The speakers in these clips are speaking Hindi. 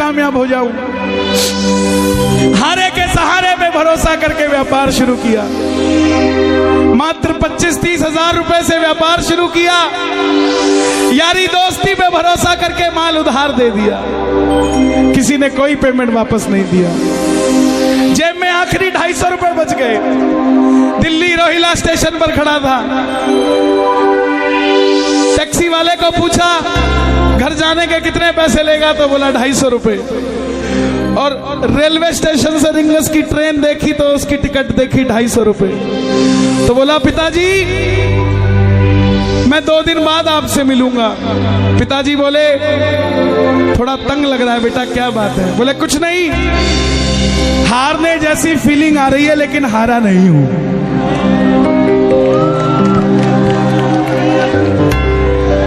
कामयाब हो जाऊं। हारे के सहारे पे भरोसा करके व्यापार शुरू किया। मात्र 25-30 हजार रुपए से व्यापार शुरू किया। यारी दोस्ती पे भरोसा करके माल उधार दे दिया। किसी ने कोई पेमेंट वापस नहीं दिया। जेब में आखिरी 250 रुपए बच गए। दिल्ली रोहिला स्टेशन पर खड़ा था। टैक्सी वाले को पूछा घर जाने के कितने पैसे लेगा, तो बोला 250 रुपए। और रेलवे स्टेशन से रिंगस की ट्रेन देखी तो उसकी टिकट देखी 250 रुपए। तो बोला पिताजी मैं 2 दिन बाद आपसे मिलूंगा। पिताजी बोले थोड़ा तंग लग रहा है बेटा, क्या बात है? बोले कुछ नहीं, हारने जैसी फीलिंग आ रही है लेकिन हारा नहीं हूं।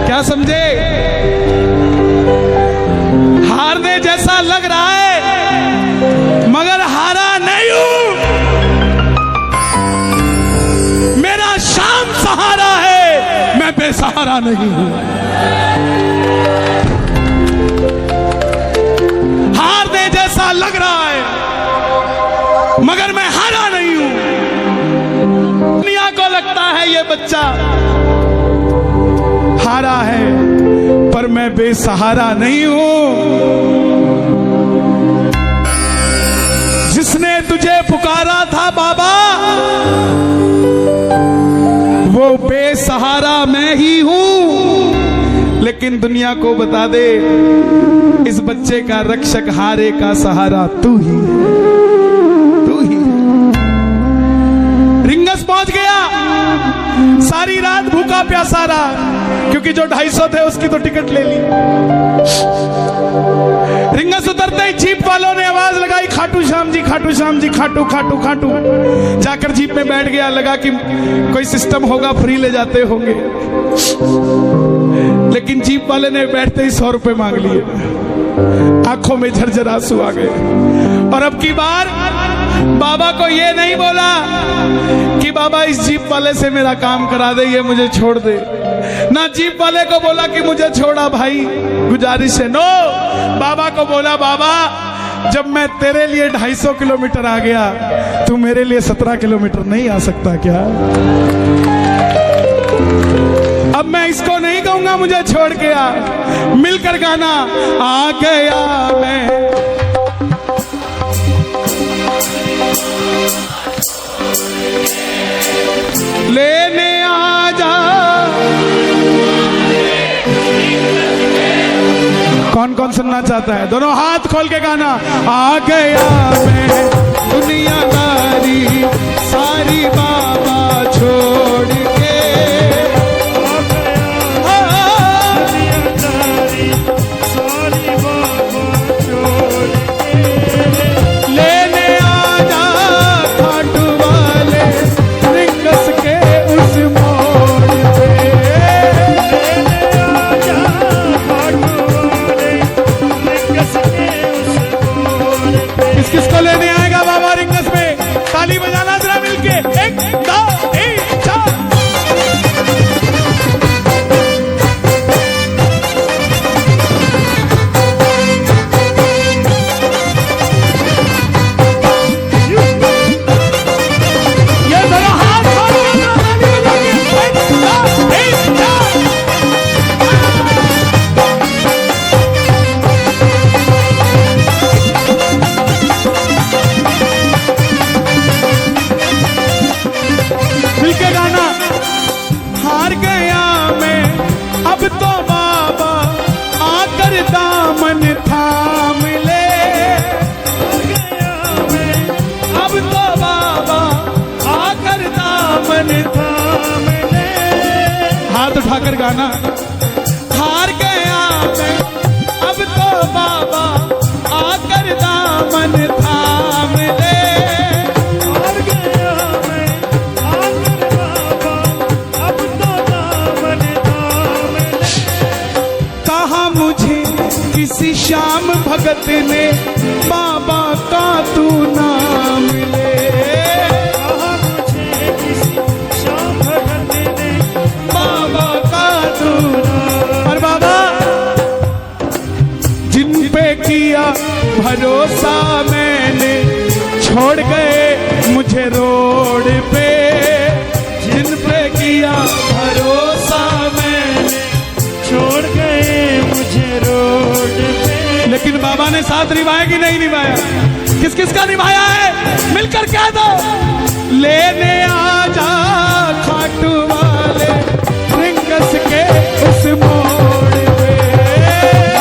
क्या समझे? हारने जैसा लग रहा है मगर हारा नहीं हूं। मेरा शाम सहारा है, मैं बेसहारा नहीं हूं। हारने जैसा लग रहा है मगर मैं हारा नहीं हूं। दुनिया को लगता है ये बच्चा हारा है पर मैं बेसहारा नहीं हूं। जिसने तुझे पुकारा था बाबा वो बेसहारा मैं ही हूं। लेकिन दुनिया को बता दे इस बच्चे का रक्षक हारे का सहारा तू ही, तू ही। रिंगस पहुंच गया। सारी रात भूखा प्यासा रहा क्योंकि जो 250 थे उसकी तो टिकट ले ली। रिंगस उतरते ही जीप वालों ने आवाज लगाई खाटू श्याम जी, खाटू श्याम जी, खाटू खाटू खाटू। जाकर जीप में बैठ गया। लगा कि कोई सिस्टम होगा, फ्री ले जाते होंगे। लेकिन जीप वाले ने बैठते ही 100 रुपए मांग लिए। आंखों में झरझर आंसू आ गए। और अब की बार बाबा को ये नहीं बोला कि बाबा इस जीप वाले से मेरा काम करा दे, ये मुझे छोड़ दे। ना जीप वाले को बोला कि मुझे छोड़ा भाई, गुजारिश है। नो, बाबा को बोला बाबा जब मैं तेरे लिए 250 किलोमीटर आ गया, तू मेरे लिए 17 किलोमीटर नहीं आ सकता क्या? अब मैं इसको नहीं कहूंगा मुझे छोड़ के आ। मिलकर गाना आ गया मैं। लेने आ जा। कौन कौन सुनना चाहता है? दोनों हाथ खोल के गाना। आ गया मैं दुनियादारी सारी बाबा छोड़ के। लेने आ जा खाटू वाले रिंगस के उस मोड़ पे। लेने आ जा खाटू वाले रिंगस के उस मोड़ पे। किस किस को लेने आएगा बाबा रिंगस में? ताली बजाना जरा मिलके। 1 2 3 4। हाथ उठाकर गाना। हार गया मैं अब तो बाबा आकर दामन थाम ले। हार गया मैं आकर बाबा अब तो दामन थाम ले। कहा मुझे किसी श्याम भगत ने बाबा का तू नाम ले। किया भरोसा मैंने, छोड़ गए मुझे रोड पे। लेकिन बाबा ने साथ निभाया कि नहीं निभाया? किस किस का निभाया है? मिलकर कह दो। लेने आजा खाटू वाले रिंगस के उस मोड़ पे,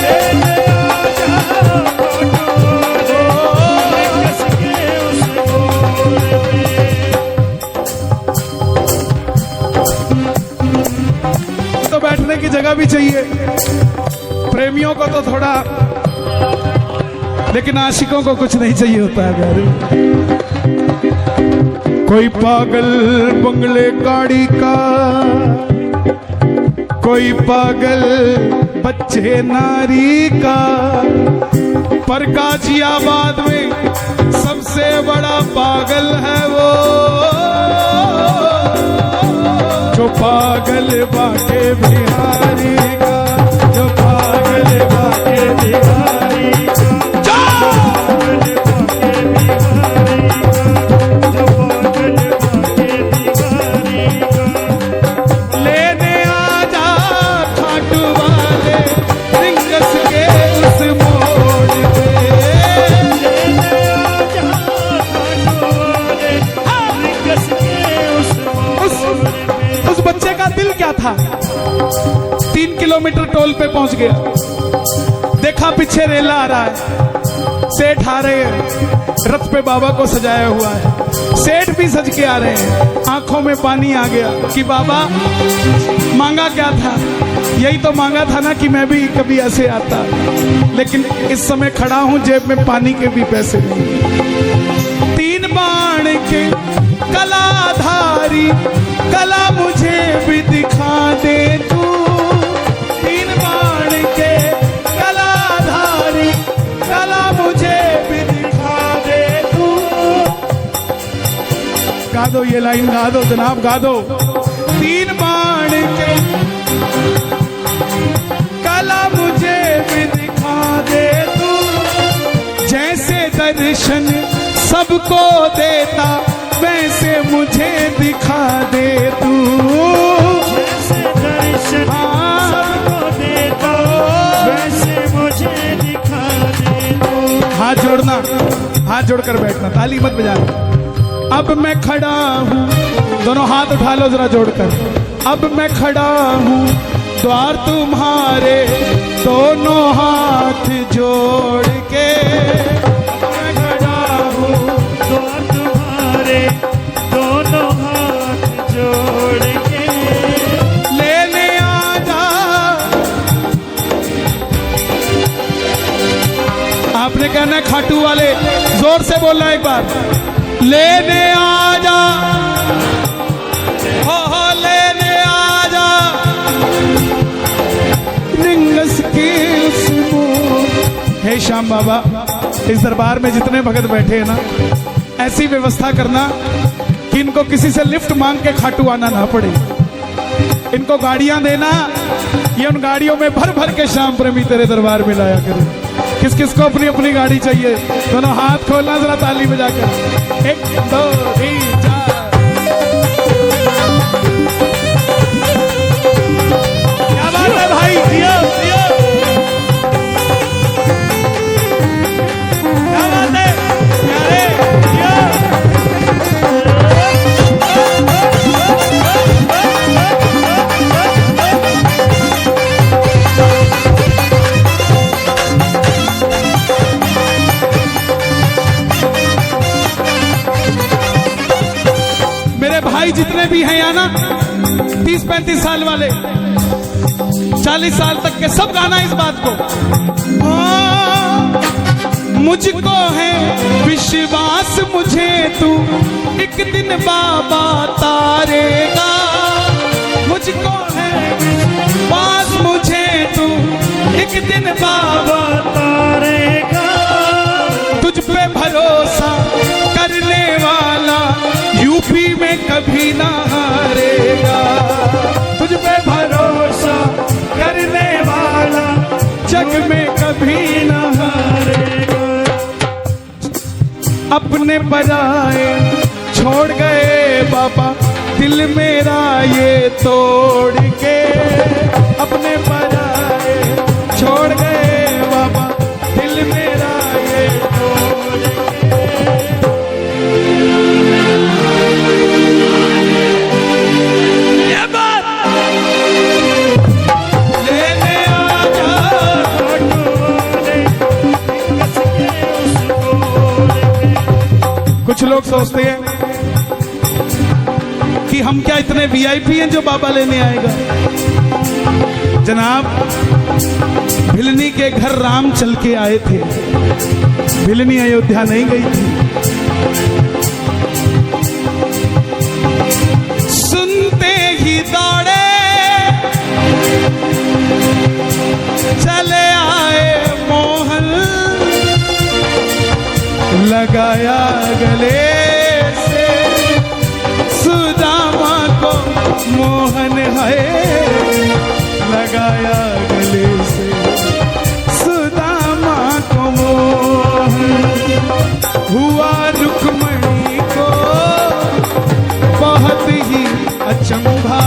लेने आजा रिंगस के उस मोड़ पे। तो बैठने की जगह भी चाहिए प्रेमियों को तो थोड़ा, लेकिन आशिकों को कुछ नहीं चाहिए होता है प्यारे। कोई पागल बंगले गाड़ी का, कोई पागल बच्चे नारी का, पर गाजियाबाद में सबसे बड़ा पागल है वो जो पागल बाके बिहारी का, जो पागल बाके बिहारी का, लेने आजा खाटू वाले रिंगस के उस मोड़ पे, लेने आजा खाटू वाले रिंगस के उस मोड़ पे। उस बच्चे का दिल क्या था? 3 किलोमीटर टोल पे पहुंच गया, देखा पीछे रेला आ रहा है, सेठ आ रहे हैं, रथ पे बाबा को सजाया हुआ है, सेठ भी सज के आ रहे हैं, आंखों में पानी आ गया कि बाबा मांगा क्या था? यही तो मांगा था ना कि मैं भी कभी ऐसे आता, लेकिन इस समय खड़ा हूं जेब में पानी के भी पैसे नहीं। 3 बाण के कलाधारी कला मुझे भी दिखा दे तू, 3 बाण के कलाधारी कला मुझे भी दिखा दे तू। गा दो ये लाइन, गा दो जनाब, गा दो। 3 बाण के कला मुझे भी दिखा दे तू, जैसे दर्शन सबको देता वैसे मुझे दिखा दे तू, जैसे दर्शन सबको देता वैसे मुझे दिखा दे तू। हाथ जोड़ना, हाथ जोड़कर बैठना, ताली मत बजाना। अब मैं खड़ा हूँ, दोनों हाथ उठा लो जरा जोड़कर। अब मैं खड़ा हूँ द्वार तुम्हारे दोनों हाथ जोड़ के, मैं खड़ा हूँ द्वार तुम्हारे दोनों हाथ जोड़ के, लेने आजा। आपने कहना है खाटू वाले, जोर से बोलना एक बार, लेने आजा, हो लेने आजा रिंगस की उस मोड़। हे श्याम बाबा, इस दरबार में जितने भगत बैठे हैं ना, ऐसी व्यवस्था करना कि इनको किसी से लिफ्ट मांग के खाटू आना ना पड़े। इनको गाड़ियां देना, ये उन गाड़ियों में भर भर के श्याम प्रेमी तेरे दरबार में लाया करे। किस किस को अपनी अपनी गाड़ी चाहिए? दोनों हाथ खोलना जरा ताली बजाकर। 1 2 3 4। क्या बात है भाई, दिया दिया, क्या बात है प्यारे, दिया। भाई जितने भी हैं यहाँ ना, 30-35 साल वाले, 40 साल तक के, सब गाना इस बात को। मुझको है विश्वास मुझे तू एक दिन बाबा तारेगा, मुझको है विश्वास मुझे तू एक दिन बाबा तारेगा, तुझ पे भरोसा करने वाला यूपी में कभी ना हारेगा, तुझ पे भरोसा करने वाला जग में कभी ना हारेगा। अपने पराए छोड़ गए बाबा दिल मेरा ये तोड़ के अपने पराए छोड़ गए बाबा, दिल मेरा ये तोड़ के। ये बात लेने आ जा कुछ लोग सोचते हैं कि हम क्या इतने वीआईपी हैं जो बाबा लेने आएगा। जनाब, भिलनी के घर राम चल के आए थे, भिलनी अयोध्या नहीं गई थी। सुनते ही दौड़े चले आए मोहन, लगाया गले से सुदामा को मोहन है, लगाया गले से सुदामा को मोहन। हुआ रुक्मणी को बहुत ही अचंभा,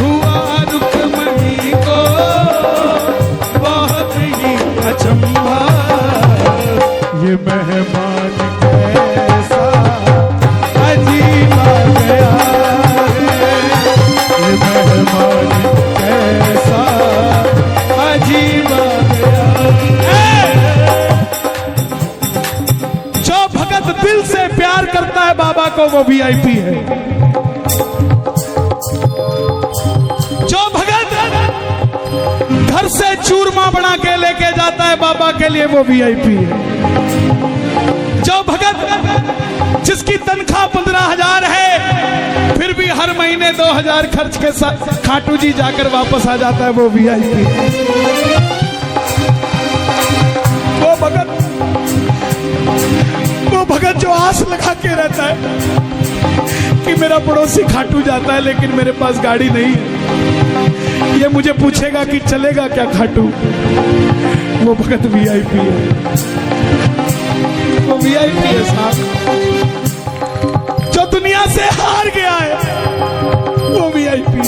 हुआ रुक्मणी को बहुत ही अचंभा। ये मेहमान कैसा अजीब आ गया है, ये मेहमान कैसा अजीब आ गया है। जो भगत दिल से प्यार करता है बाबा को वो वीआईपी है। जो भगत घर से चूरमा बना के लेके जाता है बाबा के लिए वो वीआईपी है। जो भगत जिसकी तनख्वाह 15,000 है फिर भी हर महीने 2,000 खर्च के साथ खाटू जी जाकर वापस आ जाता है वो वीआईपी है। वो भगत जो आस लगा के रहता है कि मेरा पड़ोसी खाटू जाता है लेकिन मेरे पास गाड़ी नहीं है, ये मुझे पूछेगा कि चलेगा क्या खाटू, वो भगत वीआईपी है। वो वीआईपी है साहब। जो दुनिया से हार गया है वो वीआईपी।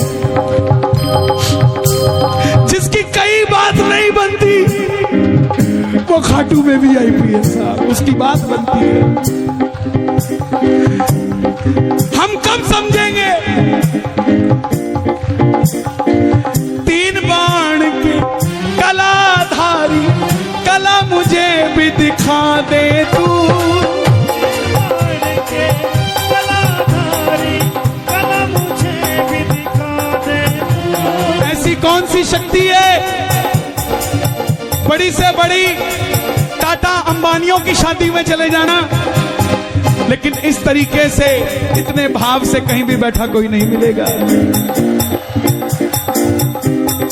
जिसकी कई बात नहीं बनती वो खाटू में वीआईपी है साहब, उसकी बात बनती है। हम कब समझेंगे 3 बाण के कलाधारी, कला मुझे भी दिखा दे तू। ऐसी कौन सी शक्ति है बड़ी से बड़ी टाटा अंबानियों की शादी में चले जाना, लेकिन इस तरीके से इतने भाव से कहीं भी बैठा कोई नहीं मिलेगा।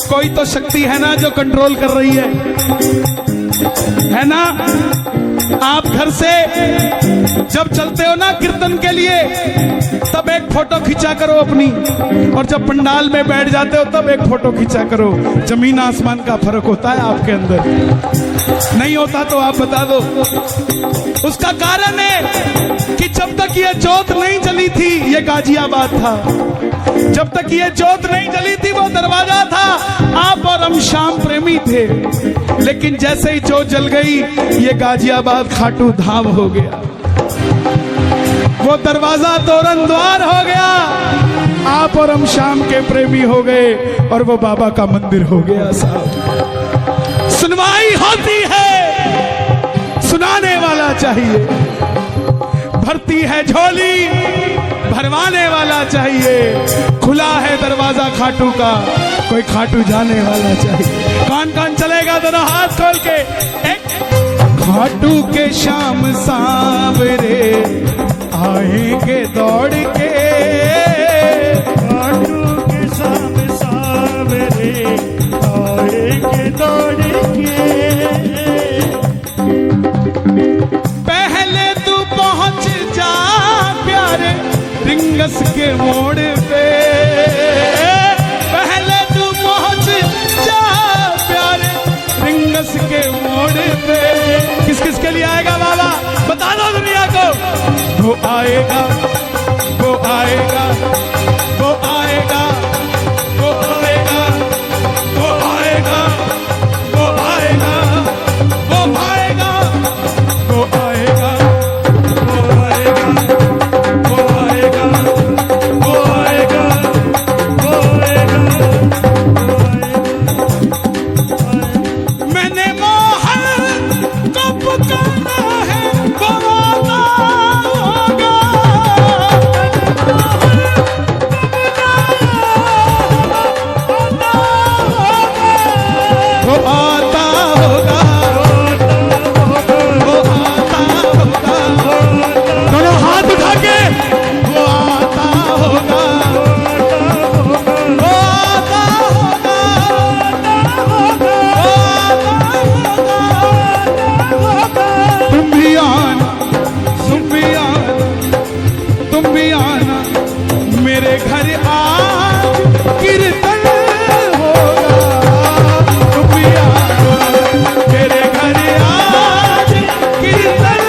कोई तो शक्ति है ना जो कंट्रोल कर रही है ना। आप घर से जब चलते हो ना कीर्तन के लिए तब एक फोटो खींचा करो अपनी, और जब पंडाल में बैठ जाते हो तब एक फोटो खींचा करो। जमीन आसमान का फर्क होता है आपके अंदर, नहीं होता तो आप बता दो। उसका कारण है कि जब तक ये जोत नहीं जली थी ये गाजियाबाद था, जब तक ये जोत नहीं जली थी वो दरवाजा था। आप और हम श्याम प्रेमी थे, लेकिन जैसे ही जोत जल गई ये गाजियाबाद खाटू धाम हो गया, वो दरवाजा तोरण द्वार हो गया। आप और हम श्याम के प्रेमी हो गए और वो बाबा का मंदिर हो गया साहब। सुनवाई होती है, सुनाने वाला चाहिए, भरती है झोली, भरवाने वाला चाहिए। खुला है दरवाजा खाटू का, कोई खाटू जाने वाला चाहिए। कौन कौन चलेगा दोनों हाथ खोल के। एक खाटू के शाम सांवरे आएंगे दौड़ के, खाटू के शाम सांवरे आएंगे दौड़ के। पहले तू पहुंच जा प्यारे रिंगस के मोड़ पे, पहले तू पहुंच जा प्यारे रिंगस के मोड़ पे। किस किस के लिए आएगा बाबा बता दो दुनिया को। वो आएगा, वो आएगा, वो आएगा, वो आएगा, वो आएगा, वो आएगा, वो आएगा, वो आएगा, वो आएगा, वो आएगा, वो आएगा, वो आएगा, मैंने मोहन को पुकारा है, वो आता होगा, वो आता होगा, वो आता होगा, दोनों हाथ उठा के वो आता होगा, वो आता होगा, वो आता होगा। तुम भी आना, तुम भी आना, तुम भी आना मेरे घर आज कीर्तन होगा, तुम भी आना मेरे घर आज कीर्तन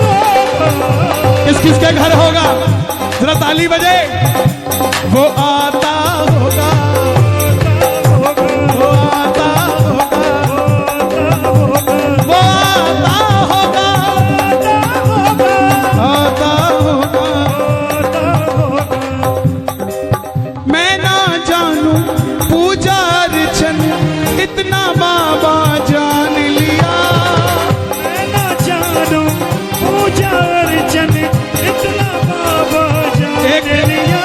होगा। किस किस के घर होगा, जरा ताली बजे। वो आता होगा, वो आता होगा, वो आता होगा, आता होगा। मैं ना जानू पूजा अर्चन, इतना बाबा जान लिया, मैं ना जानू पूजा अर्चन, इतना बाबा जान लिया।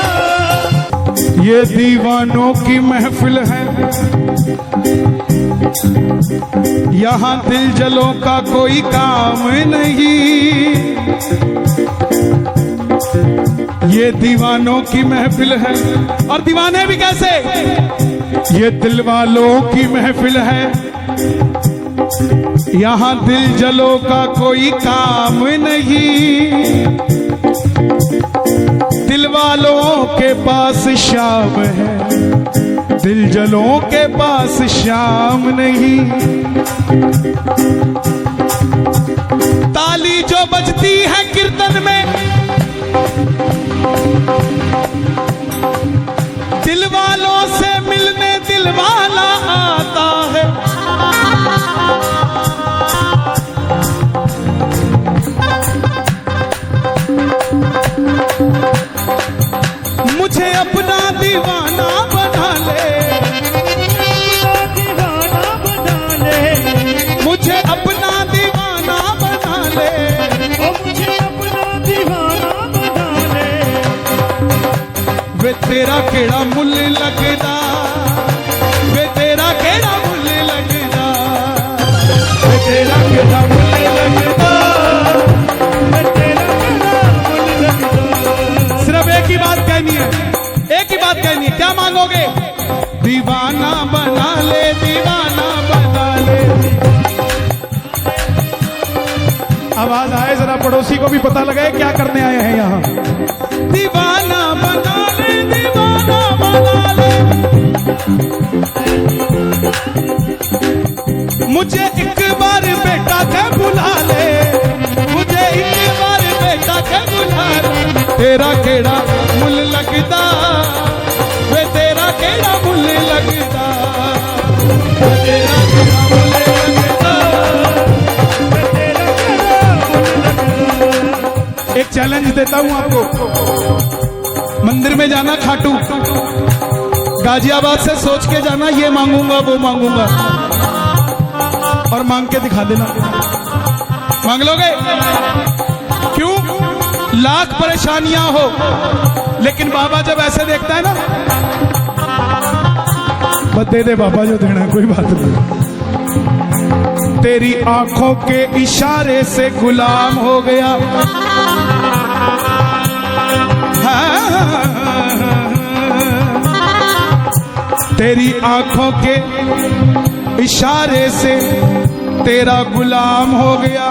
ये दीवानों की महफिल है, यहाँ दिल जलों का कोई काम नहीं। ये दीवानों की महफिल है, और दीवाने भी कैसे, ये दिल वालों की महफिल है, यहाँ दिल जलों का कोई काम नहीं। दिल वालों के पास शाम है, दिल जलों के पास शाम नहीं। ताली जो बजती है कीर्तन में, दिल वालों से मिलने दिल वाला आता है। मुझे अपना दीवाना बना ले, दीवाना बना ले, मुझे अपना दीवाना बना ले, ओ मुझे अपना दीवाना बना ले। वे तेरा केड़ा मुल लगदा, वे तेरा केड़ा मुल लगदा, वे तेरा केड़ा मुल लगदा। मैं तेरा मेरा मुझ लगदा। सिर्फ एक ही बात कहनी है, एक ही बात कहनी है, क्या मांगोगे? दीवाना बना ले, दीवाना बना ले। आवाज आए जरा, पड़ोसी को भी पता लगे क्या करने आए हैं यहाँ। दीवाना बना ले, दीवाना बना ले, मुझे एक बार बेटा के बुला ले, मुझे एक बार बेटा के बुला ले। तेरा केड़ा मुल लगदा, वे तेरा केड़ा मुल लगदा, वे तेरा केड़ा मुल लगदा। मैं तेरा मेरा मुझ लगदा। एक चैलेंज देता हूं आपको, मंदिर में जाना खाटू, गाजियाबाद से सोच के जाना, ये मांगूंगा वो मांगूंगा, और मांग के दिखा देना। मांग लोगे? क्यों? लाख परेशानियां हो, लेकिन बाबा जब ऐसे देखता है ना, बस दे दे बाबा जो देना है, कोई बात नहीं। तेरी आंखों के इशारे से गुलाम हो गया, तेरी आंखों के इशारे से तेरा गुलाम हो गया,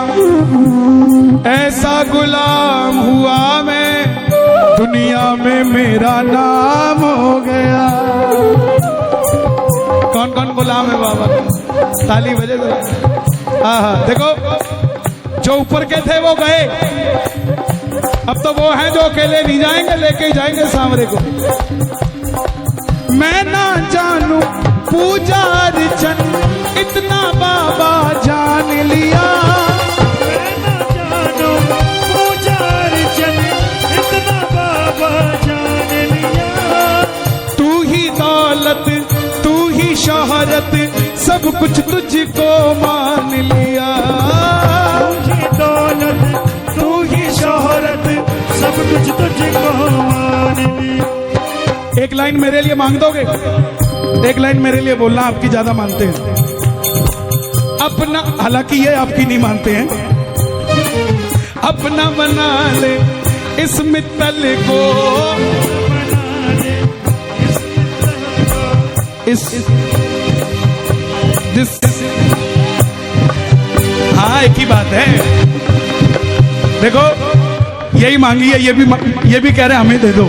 ऐसा गुलाम हुआ मैं, दुनिया में मेरा नाम हो गया। कौन कौन गुलाम है बाबा? ताली बजे जरा। देखो जो ऊपर के थे वो गए, अब तो वो हैं जो अकेले नहीं जाएंगे, लेके ही जाएंगे सांवरे को। मैं ना जानू पूजा अर्चन, इतना बाबा जान लिया। मैं ना जानू पूजा अर्चन, इतना बाबा जान लिया। तू ही दौलत, तू ही शोहरत, सब कुछ तुझको मान लिया। तू ही दौलत, तू ही शोहरत, सब कुछ तुझको मान लिया। एक लाइन मेरे लिए मांग दोगे? एक लाइन मेरे लिए बोलना, आपकी ज्यादा मानते हैं अपना, हालांकि ये आपकी नहीं मानते हैं। अपना बना ले इस मित्तल को, इस हाँ एक ही बात है। देखो यही मांगी है, ये भी कह रहे हैं हमें दे दो।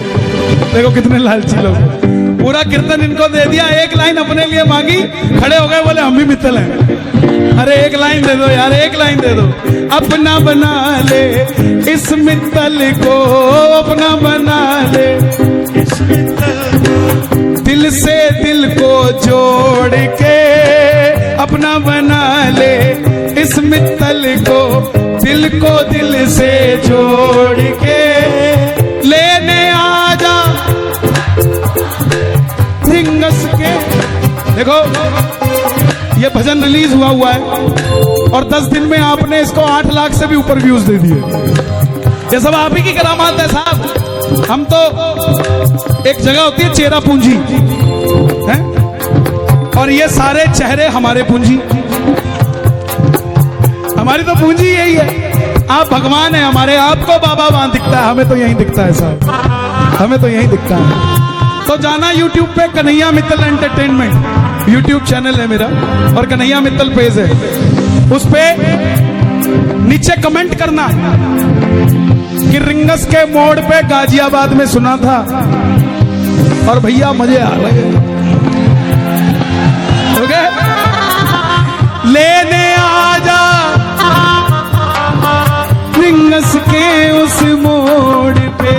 देखो कितने लालची लोग, पूरा कीर्तन इनको दे दिया, एक लाइन अपने लिए मांगी, खड़े हो गए बोले हम भी मित्तल हैं। अरे एक लाइन दे दो यार, एक लाइन दे दो। अपना बना ले इस मित्तल को, अपना बना ले इस मित्तल को, दिल से दिल को जोड़ के, अपना बना ले इस मित्तल को, दिल को दिल से जोड़ के लेने आजा धिंगस के। देखो ये भजन रिलीज हुआ है और 10 दिन में आपने इसको 8 लाख से भी ऊपर व्यूज दे दिए। ये सब आप ही की करामात है साहब। हम तो एक जगह होती है चेहरा पूंजी है, और ये सारे चेहरे हमारे पूंजी, हमारी तो पूंजी यही है। आप भगवान है हमारे, आपको बाबा वहां दिखता है, हमें तो यही दिखता है साहब, हमें तो यही दिखता है। तो जाना YouTube पे Kanhaiya Mittal entertainment YouTube channel है मेरा, और कन्हैया मित्तल पेज है, उस पे नीचे कमेंट करना कि रिंगस के मोड़ पे गाजियाबाद में सुना था और भैया मजे आ रहे हैं। ओके, लेने आजा रिंगस के उस मोड़ पे।